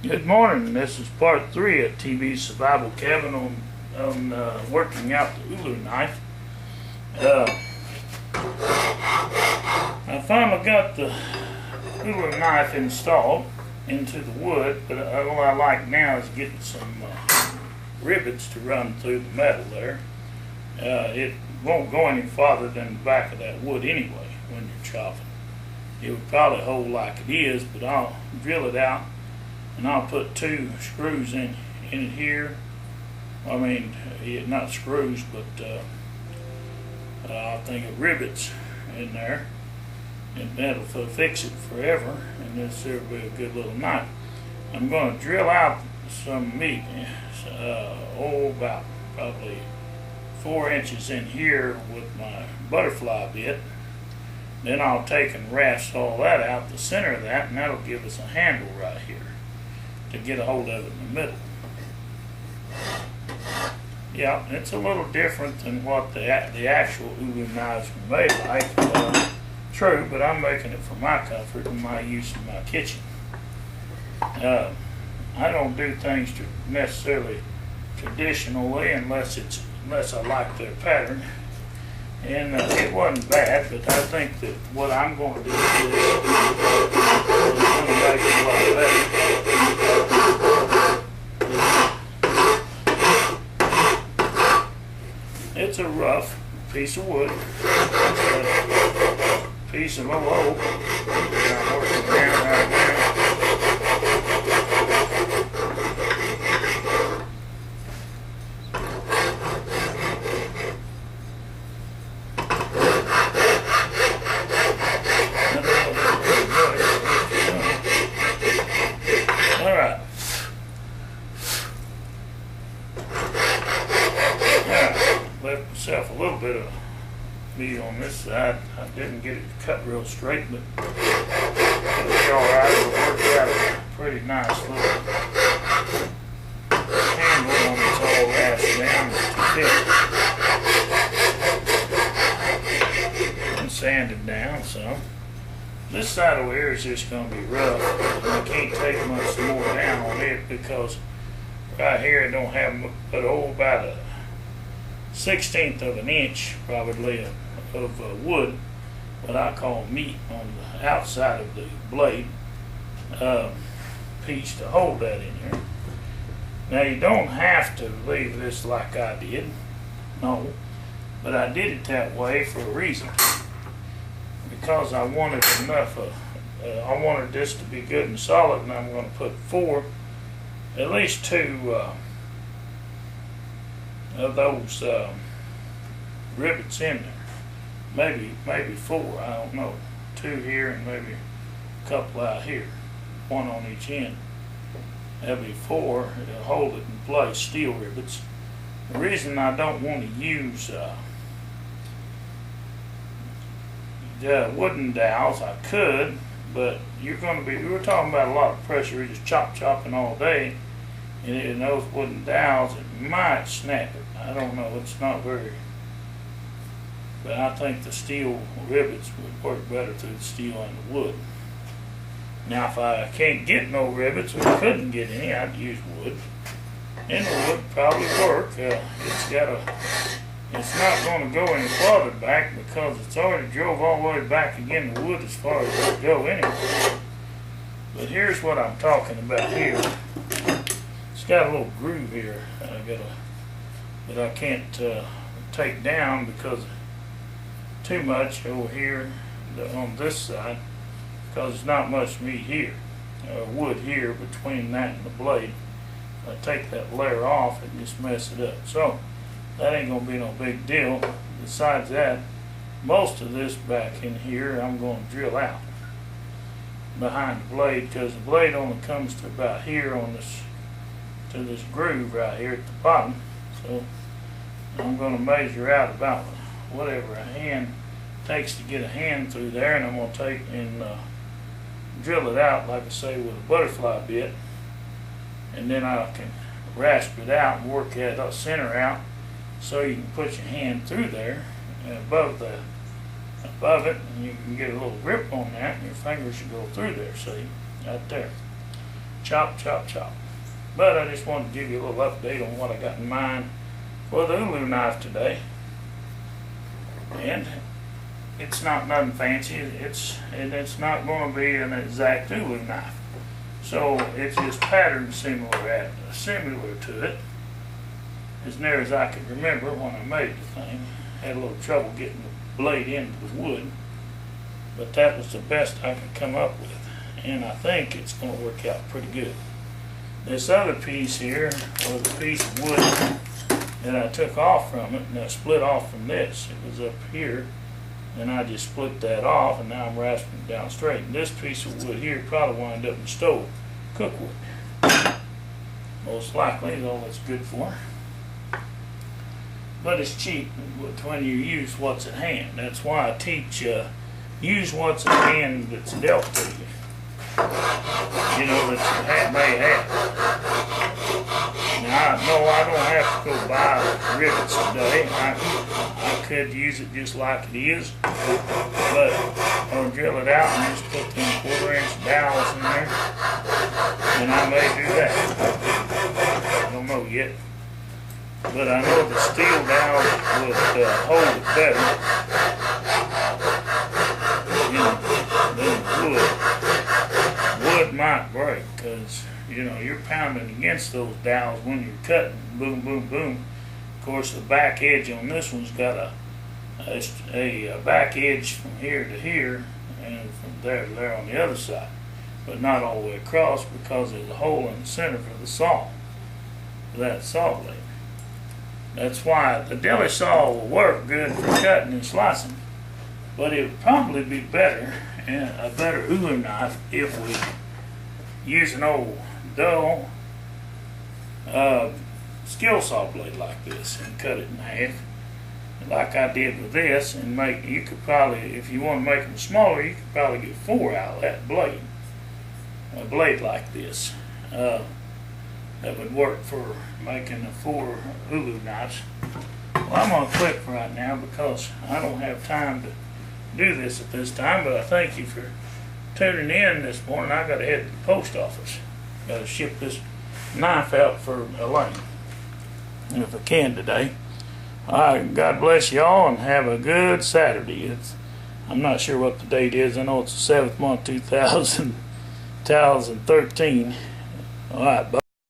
Good morning. This is part 3 of TV's Survival Cabin on working out the Uller knife. I finally got the Uller knife installed into the wood, but all I like now is getting some rivets to run through the metal there. It won't go any farther than the back of that wood anyway when you're chopping. It would probably hold like it is, but I'll drill it out. And I'll put 2 screws in it here. I mean, not screws, but I think of rivets in there, and that'll fix it forever. And this will be a good little knife. I'm going to drill out some meat, about probably 4 inches in here with my butterfly bit. Then I'll take and rasp all that out the center of that, and that'll give us a handle right here to get a hold of it in the middle. Yeah, it's a little different than what the actual Uller knives were made like. True, but I'm making it for my comfort and my use in my kitchen. I don't do things necessarily traditionally unless I like their pattern. And it wasn't bad, but I think that what I'm going to do is going to make it a lot better. It's a rough piece of wood, a piece of old oak. I'm working around right now. Left myself a little bit of meat on this side. I didn't get it cut real straight, but it'll be alright. It'll work out a pretty nice little handle when it's all rasped down and sanded down. So this side over here is just going to be rough. I can't take much more down on it because right here it don't have but about a 1/16 of an inch probably of wood, what I call meat, on the outside of the blade piece to hold that in here. Now you don't have to leave this like I did, no, but I did it that way for a reason, because I wanted enough I wanted this to be good and solid, and I'm going to put at least 2 of those rivets in there. Maybe 4, I don't know. 2 here and maybe a couple out here. 1 on each end. That'll be 4. It'll hold it in place, steel rivets. The reason I don't want to use the wooden dowels, I could, but we're talking about a lot of pressure. You're just chopping all day. And in those wooden dowels, it might snap it. I don't know. It's not very. But I think the steel rivets would work better through the steel and the wood. Now, if I can't get no rivets, or couldn't get any, I'd use wood. And the wood probably work. It's not going to go any farther back because it's already drove all the way back again the wood as far as it'll go anyway. But here's what I'm talking about here. It's got a little groove here that I can't take down because too much over here on this side, because there's not much meat here, wood here between that and the blade. If I take that layer off and just mess it up. So that ain't gonna be no big deal. Besides that, most of this back in here I'm going to drill out behind the blade, because the blade only comes to about here on this, to this groove right here at the bottom. So I'm going to measure out about whatever a hand takes to get a hand through there, and I'm going to take and drill it out, like I say, with a butterfly bit, and then I can rasp it out and work that center out so you can put your hand through there and above it, and you can get a little grip on that, and your fingers should go through there, see, right there. chop, chop, chop. But I just wanted to give you a little update on what I got in mind for the Ulu knife today. And it's not nothing fancy. It's not going to be an exact Ulu knife. So it's just patterned similar to it, as near as I could remember when I made the thing. Had a little trouble getting the blade into the wood, but that was the best I could come up with, and I think it's going to work out pretty good. This other piece here was a piece of wood that I took off from it, and I split off from this. It was up here, and I just split that off, and now I'm rasping it down straight. And this piece of wood here probably wind up in the stove, cookwood. Most likely, is all it's good for. But it's cheap when you use what's at hand. That's why I teach use what's at hand that's dealt to you. You know, that you may have. Now, no, I don't have to go buy rivets today. I could use it just like it is, but I'll drill it out and just put them 1/4-inch dowels in there, and I may do that. I don't know yet. But I know the steel dowel would hold it better than wood. Wood might break because, you know, you're pounding against those dowels when you're cutting. Boom, boom, boom. Of course, the back edge on this one's got a back edge from here to here and from there to there on the other side, but not all the way across because there's a hole in the center for the saw, for that saw blade. That's why the deli saw will work good for cutting and slicing, but it would probably be better, a better Ulu knife, if we use an old dull skill saw blade like this and cut it in half, like I did with this. And you could probably, if you want to make them smaller, you could probably get 4 out of that blade. A blade like this. That would work for making the 4 Ulu knives. Well, I'm going to quit for right now because I don't have time to do this at this time, but I thank you for tuning in this morning. I got to head to the post office. Got to ship this knife out for Elaine, if I can today. All right, God bless y'all and have a good Saturday. I'm not sure what the date is. I know it's the 7th month, 2013. All right, bye.